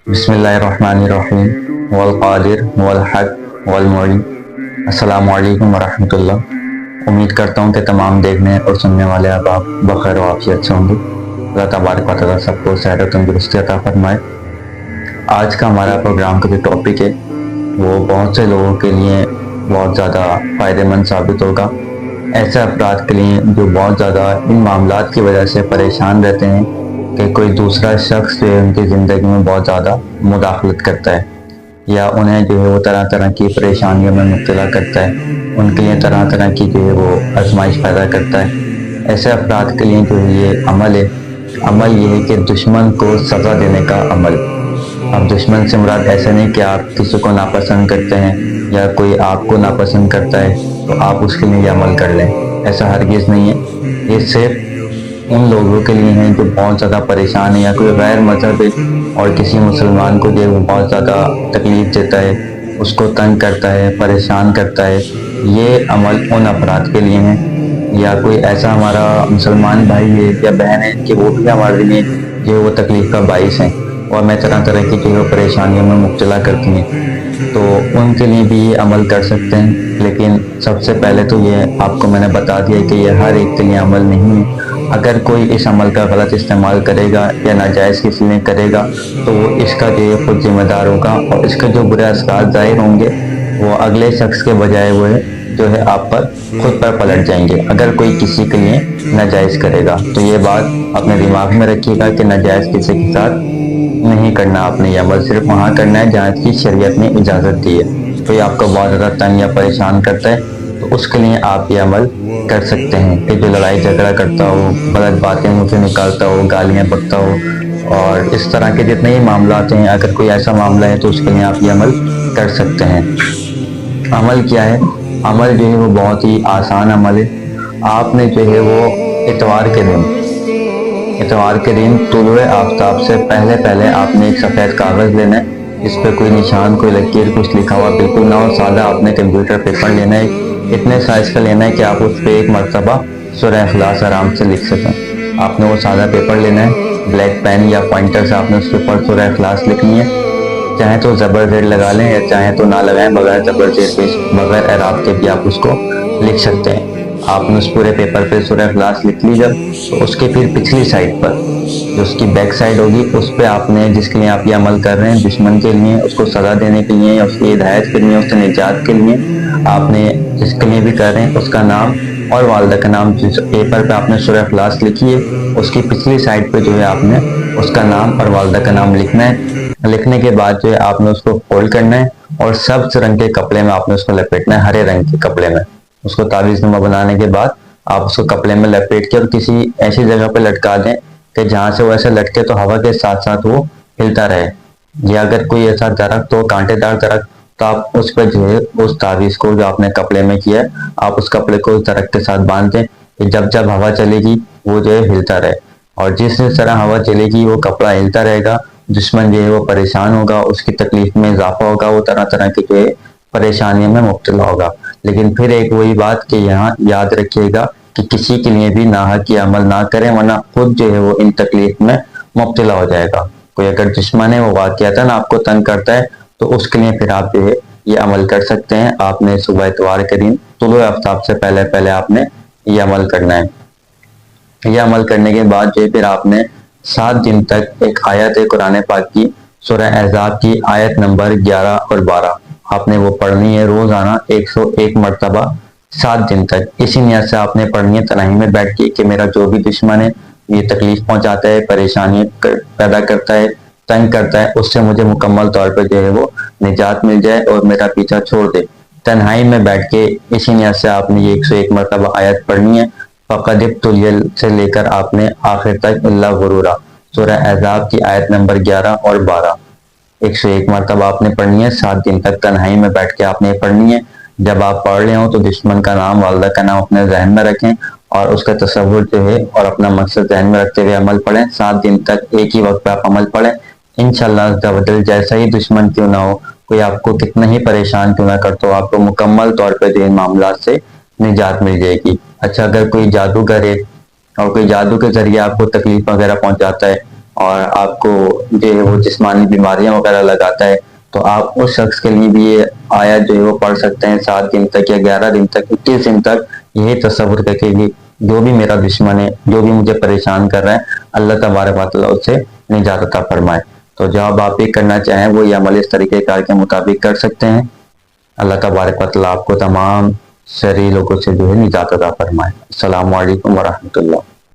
بسم اللہ الرحمن الرحیم والقادر والحق والمعین۔ السلام علیکم ورحمۃ اللہ۔ امید کرتا ہوں کہ تمام دیکھنے اور سننے والے احباب بخیر و عافیت سے ہوں گے۔ اللہ تبارک و تعالیٰ سب کو صحت و تندرستی عطا فرمائے۔ آج کا ہمارا پروگرام کا جو ٹاپک ہے وہ بہت سے لوگوں کے لیے بہت زیادہ فائدہ مند ثابت ہوگا، ایسے افراد کے لیے جو بہت زیادہ ان معاملات کی وجہ سے پریشان رہتے ہیں کہ کوئی دوسرا شخص جو ہے ان کی زندگی میں بہت زیادہ مداخلت کرتا ہے یا انہیں جو ہے وہ طرح طرح کی پریشانیوں میں مبتلا کرتا ہے، ان کے لیے طرح طرح کی جو ہے وہ آزمائش پیدا کرتا ہے۔ ایسے افراد کے لیے جو ہے یہ عمل یہ ہے کہ دشمن کو سزا دینے کا عمل۔ اب دشمن سے مراد ایسا نہیں کہ آپ کسی کو ناپسند کرتے ہیں یا کوئی آپ کو ناپسند کرتا ہے تو آپ اس کے لیے یہ عمل کر لیں، ایسا ہرگز نہیں ہے۔ یہ صرف ان لوگوں کے لیے ہیں جو بہت زیادہ پریشان ہیں یا کوئی غیر مذہبی اور کسی مسلمان کو جو بہت زیادہ تکلیف دیتا ہے، اس کو تنگ کرتا ہے، پریشان کرتا ہے۔ یہ عمل ان افراد کے لیے ہیں۔ یا کوئی ایسا ہمارا مسلمان بھائی ہے یا بہن ہے کہ وہ بھی ہمارے لیے جو وہ تکلیف کا باعث ہیں اور میں طرح طرح کی جو پریشانیوں میں مبتلا کرتی ہیں، تو ان کے لیے بھی یہ عمل کر سکتے ہیں۔ لیکن سب سے پہلے تو یہ آپ کو میں نے بتا دیا کہ یہ ہر ایک کے لیے عمل نہیں ہے۔ اگر کوئی اس عمل کا غلط استعمال کرے گا یا ناجائز کسی نے کرے گا تو وہ اس کا جو ہے خود ذمہ دار ہوگا، اور اس کے جو برے اثرات ظاہر ہوں گے وہ اگلے شخص کے بجائے وہ جو ہے آپ پر خود پر پلٹ جائیں گے اگر کوئی کسی کے لیے ناجائز کرے گا۔ تو یہ بات اپنے دماغ میں رکھیے گا کہ ناجائز کسی کے ساتھ نہیں کرنا، آپ نے یہ عمل صرف وہاں کرنا ہے جہاں کی شریعت نے اجازت دی ہے۔ کوئی آپ کو بہت زیادہ تنگ یا پریشان کرتا ہے تو اس کے لیے آپ یہ عمل کر سکتے ہیں کہ جو لڑائی جھگڑا کرتا ہو، غلط باتیں منہ سے نکالتا ہو، گالیاں بکتا ہو اور اس طرح کے جتنے ہی معاملات ہیں، اگر کوئی ایسا معاملہ ہے تو اس کے لیے آپ یہ عمل کر سکتے ہیں۔ عمل کیا ہے؟ عمل جو ہے وہ بہت ہی آسان عمل ہے۔ آپ نے جو ہے وہ اتوار کے دن طلوع آفتاب سے پہلے آپ نے ایک سفید کاغذ لینا ہے، جس پہ کوئی نشان، کوئی لکیر، کچھ لکھا ہوا بالکل نہ ہو، سادہ آپ نے کمپیوٹر پیپر لینا ہے، اتنے سائز کا لینا ہے کہ آپ اس پہ ایک مرتبہ سورہ اخلاص آرام سے لکھ سکیں۔ آپ نے وہ سادہ پیپر لینا ہے، بلیک پین یا پوائنٹر سے آپ نے اس کے اوپر سورہ اخلاص لکھنی ہے۔ چاہے تو زبر زیر لگا لیں یا چاہے تو نہ لگائیں، بغیر زبر زیر کے، بغیر اعراب کے بھی آپ اس کو لکھ سکتے ہیں۔ آپ نے اس پورے پیپر پہ سورہ اخلاص لکھ لی جب، تو اس کے پھر پچھلی سائڈ پر جو اس کی بیک سائڈ ہوگی، اس پہ آپ نے جس کے لیے آپ یہ عمل کر رہے ہیں، دشمن کے لیے، اس کو سزا دینے کے لیے یا اس کی ہدایت کے لیے، اس سے نجات کے لیے، آپ نے جس کے لیے بھی کر رہے ہیں اس کا نام اور والدہ کا نام، جس پیپر پہ آپ نے سورہ اخلاص لکھی ہے اس کی پچھلی سائڈ پہ جو ہے آپ نے اس کا نام اور والدہ کا نام لکھنا ہے۔ لکھنے کے بعد جو ہے آپ نے اس کو فولڈ کرنا ہے اور سبز رنگ کے کپڑے میں آپ نے اس کو لپیٹنا ہے، ہرے رنگ کے کپڑے میں۔ اس کو تعویذ نما بنانے کے بعد آپ اس کو کپڑے میں لپیٹ کے اور کسی ایسی جگہ پہ لٹکا دیں کہ جہاں سے وہ ایسے لٹکے تو ہوا کے ساتھ ساتھ وہ ہلتا رہے۔ یا اگر کوئی ایسا درخت ہو، کانٹے دار درخت، تو آپ اس پہ جو ہے اس تعویذ کو جو آپ نے کپڑے میں کیا ہے، آپ اس کپڑے کو اس درخت کے ساتھ باندھ دیں کہ جب ہوا چلے گی وہ جو ہے ہلتا رہے، اور جس طرح ہوا چلے گی وہ کپڑا ہلتا رہے گا، دشمن جو ہے وہ پریشان ہوگا، اس کی تکلیف میں اضافہ ہوگا، وہ طرح طرح کی جو ہے پریشانیوں میں مبتلا ہوگا۔ لیکن پھر ایک وہی بات کہ یہاں یاد رکھیے گا کہ کسی کے لیے بھی ناحق یہ عمل نہ کریں، ورنہ خود جو ہے وہ ان تکلیف میں مبتلا ہو جائے گا۔ کوئی اگر دشمن ہے وہ واقعتاً آپ کو تنگ کرتا ہے تو اس کے لیے پھر آپ جو ہے یہ عمل کر سکتے ہیں۔ آپ نے صبح اتوار کے دن طلوع آفتاب سے پہلے آپ نے یہ عمل کرنا ہے۔ یہ عمل کرنے کے بعد جو ہے پھر آپ نے 7 دن تک ایک آیت ہے قرآن پاک کی، سورہ احزاب کی آیت نمبر 11 اور 12 آپ نے وہ پڑھنی ہے روزانہ 101 مرتبہ 7 دن تک۔ اسی نیت سے آپ نے پڑھنی ہے تنہائی میں بیٹھ کے کہ میرا جو بھی دشمن ہے یہ تکلیف پہنچاتا ہے، پریشانی پیدا کرتا ہے، تنگ کرتا ہے، اس سے مجھے مکمل طور پہ جو ہے وہ نجات مل جائے اور میرا پیچھا چھوڑ دے۔ تنہائی میں بیٹھ کے اسی نیت سے آپ نے یہ 101 مرتبہ آیت پڑھنی ہے۔ فَقَدِ ابْتُلِيَ سے لے کر آپ نے آخر تک اللہ غرورا، سورہ احزاب کی آیت نمبر 11 اور 12 101 مرتبہ آپ نے پڑھنی ہے۔ 7 دن تک تنہائی میں بیٹھ کے آپ نے پڑھنی ہے۔ جب آپ پڑھ رہے ہوں تو دشمن کا نام، والدہ کا نام اپنے ذہن میں رکھیں اور اس کا تصور جو ہے اور اپنا مقصد ذہن میں رکھتے ہوئے عمل پڑھیں۔ 7 دن تک ایک ہی وقت پہ آپ عمل پڑھیں، انشاءاللہ جیسا ہی دشمن کیوں نہ ہو، کوئی آپ کو کتنا ہی پریشان کیوں نہ کرتا ہو، آپ کو مکمل طور پہ جو ان معاملات سے نجات مل جائے گی۔ اچھا، اگر کوئی جادوگر ہے اور کوئی جادو کے ذریعے آپ کو تکلیف وغیرہ پہنچاتا ہے اور آپ کو جو ہے وہ جسمانی بیماریاں وغیرہ لگاتا ہے، تو آپ اس شخص کے لیے بھی یہ آیت جو ہے وہ پڑھ سکتے ہیں 7 دن تک یا 11 دن تک 21 دن تک. یہی تصور کر کے جو بھی میرا دشمن ہے، جو بھی مجھے پریشان کر رہا ہے، اللہ تبارک و تعالیٰ اس سے نجات عطا فرمائے. تو جواب آپ بھی کرنا چاہیں وہ یہ عمل اس طریقہ کار کے مطابق کر سکتے ہیں. اللہ تبارک و تعالیٰ آپ کو تمام شرعی لوگوں سے جو ہے نجات عطا فرمائے. السلام علیکم ورحمۃ اللہ.